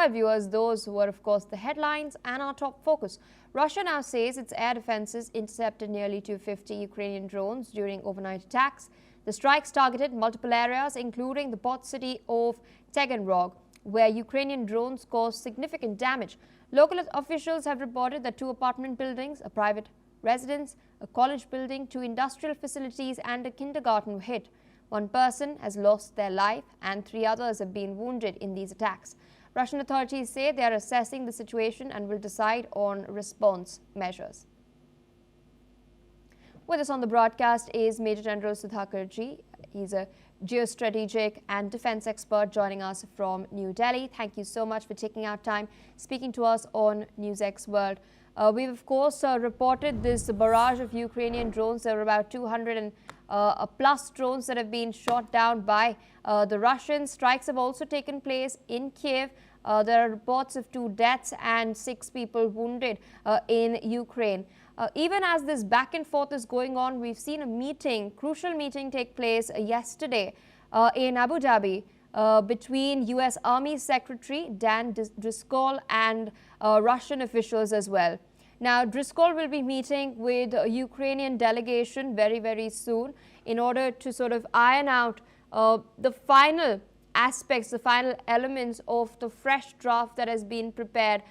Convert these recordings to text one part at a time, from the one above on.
well, viewers, those were, of course, the headlines and our top focus. Russia now says its air defenses intercepted nearly 250 Ukrainian drones during overnight attacks. The strikes targeted multiple areas, including the port city of Taganrog, where Ukrainian drones caused significant damage. Local officials have reported that 2 apartment buildings, a private residence, a college building, 2 industrial facilities and a kindergarten were hit. 1 person has lost their life and 3 others have been wounded in these attacks. Russian authorities say they are assessing the situation and will decide on response measures. With us on the broadcast is Major General Sudhakarji. He's a geostrategic and defense expert joining us from New Delhi. Thank you so much for taking out time speaking to us on NewsX World. We've, of course, reported this barrage of Ukrainian drones. There were about 200 plus drones that have been shot down by the Russians. Strikes have also taken place in Kiev. There are reports of 2 deaths and 6 people wounded in Ukraine. Even as this back and forth is going on, we've seen a crucial meeting take place yesterday in Abu Dhabi between U.S. Army Secretary Dan Driscoll and Russian officials as well. Now, Driscoll will be meeting with a Ukrainian delegation very, very soon in order to sort of iron out the final aspects, the final elements of the fresh draft that has been prepared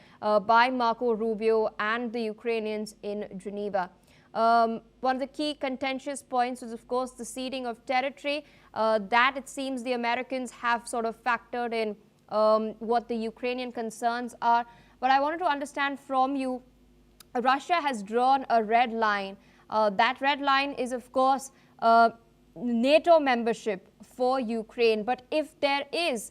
by Marco Rubio and the Ukrainians in Geneva. One of the key contentious points was, of course, the ceding of territory. That it seems the Americans have sort of factored in what the Ukrainian concerns are. But I wanted to understand from you, Russia has drawn a red line. That red line is, of course, NATO membership for Ukraine. But if there is,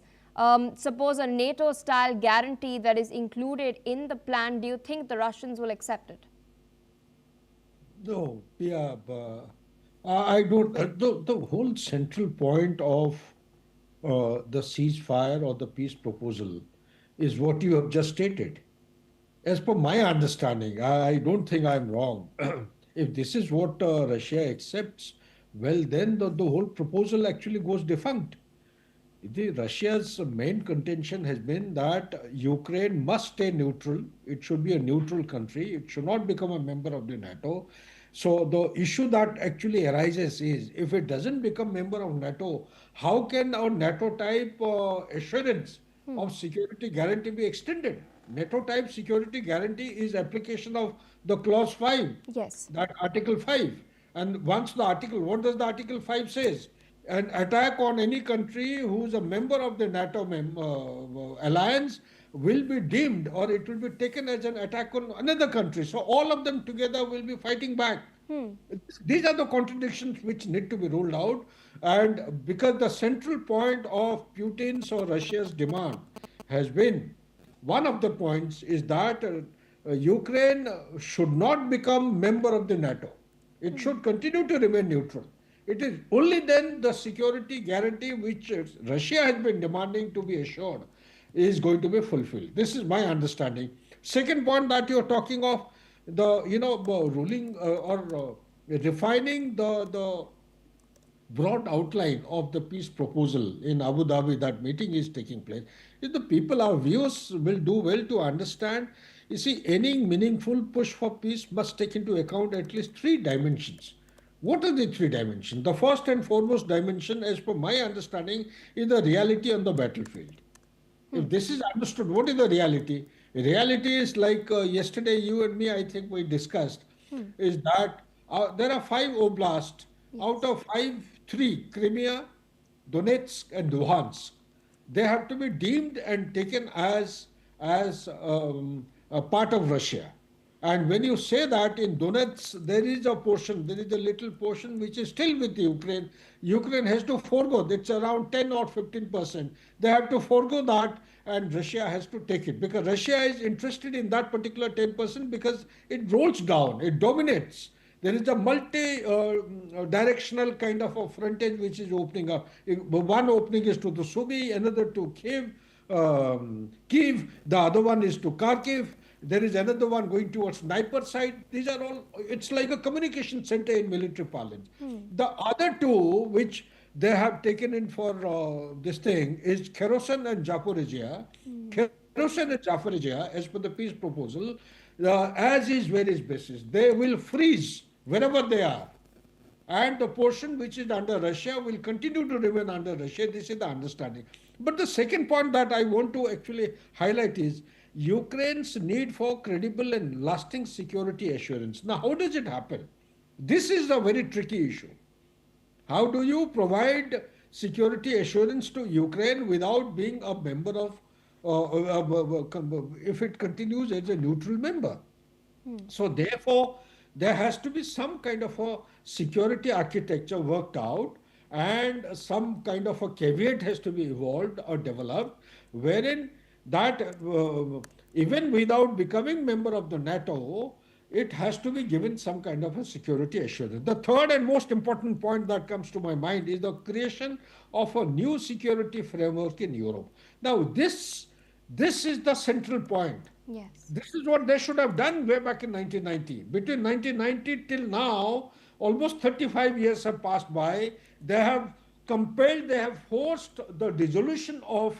suppose, a NATO-style guarantee that is included in the plan, do you think the Russians will accept it? No, yeah, I don't. The whole central point of the ceasefire or the peace proposal is what you have just stated. As per my understanding, I don't think I'm wrong. If this is what Russia accepts, well, then the whole proposal actually goes defunct. Russia's main contention has been that Ukraine must stay neutral. It should be a neutral country. It should not become a member of the NATO. So the issue that actually arises is, if it doesn't become member of NATO, how can our NATO type assurance of security guarantee be extended? NATO type security guarantee is application of the clause 5, Yes. that article 5. And once the article, what does the article 5 says? An attack on any country who is a member of the NATO alliance will be deemed, or it will be taken as an attack on another country. So all of them together will be fighting back. These are the contradictions which need to be ruled out. And because the central point of Putin's or Russia's demand has been, one of the points is that Ukraine should not become member of the NATO. It should continue to remain neutral. It is only then the security guarantee which Russia has been demanding to be assured is going to be fulfilled. This is my understanding. Second point that you are talking of, the ruling or refining the broad outline of the peace proposal in Abu Dhabi. That meeting is taking place. If the people, our viewers, will do well to understand. You see, any meaningful push for peace must take into account at least 3 dimensions. What are the 3 dimensions? The first and foremost dimension, as per my understanding, is the reality on the battlefield. If this is understood, what is the reality? Reality is like yesterday you and me, I think we discussed, is that there are 5 oblasts. Out of 3, Crimea, Donetsk and Luhansk, they have to be deemed and taken as a part of Russia. And when you say that in Donetsk, there is a little portion which is still with Ukraine. Ukraine has to forego, it's around 10 or 15%. They have to forego that and Russia has to take it. Because Russia is interested in that particular 10% because it rolls down, it dominates. There is a multi-directional kind of a frontage which is opening up. One opening is to the Sumy, another to Kiev, the other one is to Kharkiv. There is another one going towards Dnieper side. These are all, it's like a communication center in military parlance. The other 2, which they have taken in for this thing, is Kherson and Zaporizhia. Kherson and Zaporizhia, as per the peace proposal, as is various basis, they will freeze wherever they are. And the portion which is under Russia will continue to remain under Russia. This is the understanding. But the second point that I want to actually highlight is Ukraine's need for credible and lasting security assurance. Now, how does it happen? This is a very tricky issue. How do you provide security assurance to Ukraine without being a member of, if it continues as a neutral member? So therefore, there has to be some kind of a security architecture worked out, and some kind of a caveat has to be evolved or developed, wherein that even without becoming member of the NATO, it has to be given some kind of a security assurance. The third and most important point that comes to my mind is the creation of a new security framework in Europe. Now, this is the central point. Yes. This is what they should have done way back in 1990. Between 1990 till now, almost 35 years have passed by. They have forced the dissolution of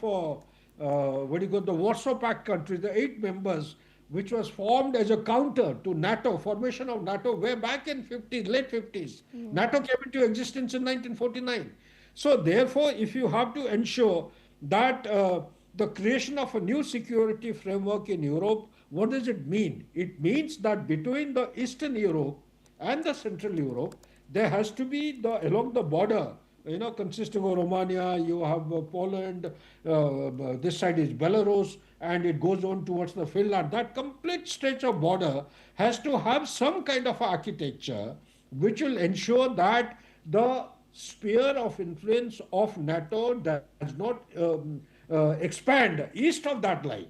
the Warsaw Pact countries, the 8 members, which was formed as a counter to NATO, formation of NATO way back in late 50s. NATO came into existence in 1949. So therefore, if you have to ensure that the creation of a new security framework in Europe, what does it mean? It means that between the Eastern Europe and the Central Europe, there has to be along the border, consisting of Romania, you have Poland, this side is Belarus, and it goes on towards the Finland. That complete stretch of border has to have some kind of architecture which will ensure that the sphere of influence of NATO does not expand east of that line.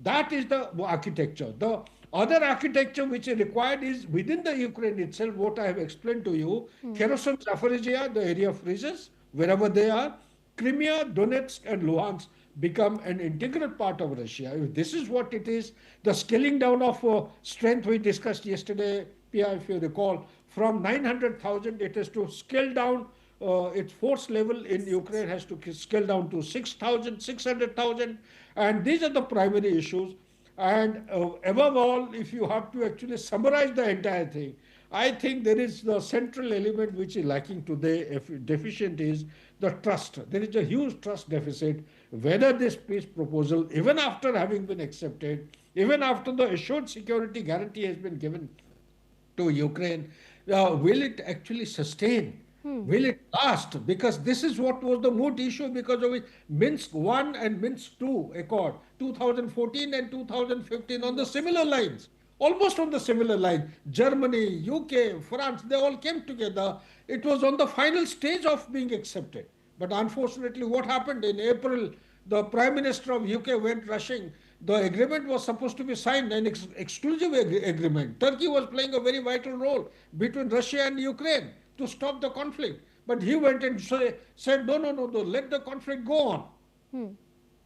That is the architecture. The other architecture which is required is within the Ukraine itself, what I have explained to you. Kherson, Zaporizhia, the area freezes wherever they are. Crimea, Donetsk and Luhansk become an integral part of Russia. If this is what it is, the scaling down of strength we discussed yesterday, Pia, if you recall, from 900,000 it has to scale down. Its force level in Ukraine has to scale down to 6,000, 600,000, and these are the primary issues. And above all, if you have to actually summarize the entire thing, I think there is the central element which is lacking today, deficient, is the trust. There is a huge trust deficit, whether this peace proposal, even after having been accepted, even after the assured security guarantee has been given to Ukraine, will it actually sustain? Will it last? Because this is what was the moot issue because of which Minsk I and Minsk II Accord, 2014 and 2015 on the similar lines, almost on the similar line. Germany, UK, France, they all came together. It was on the final stage of being accepted. But unfortunately, what happened in April, the Prime Minister of UK went rushing. The agreement was supposed to be signed, an exclusive agreement. Turkey was playing a very vital role between Russia and Ukraine to stop the conflict. But he went and said, no, let the conflict go on.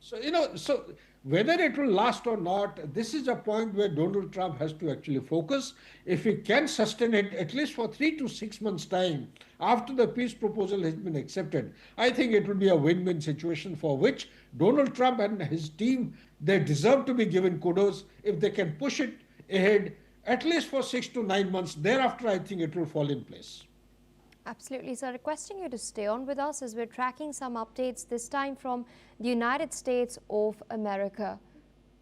So, so whether it will last or not, this is a point where Donald Trump has to actually focus. If he can sustain it at least for 3 to 6 months' time after the peace proposal has been accepted, I think it will be a win-win situation for which Donald Trump and his team, they deserve to be given kudos if they can push it ahead at least for 6 to 9 months. Thereafter, I think it will fall in place. Absolutely, sir. Requesting you to stay on with us as we're tracking some updates, this time from the United States of America.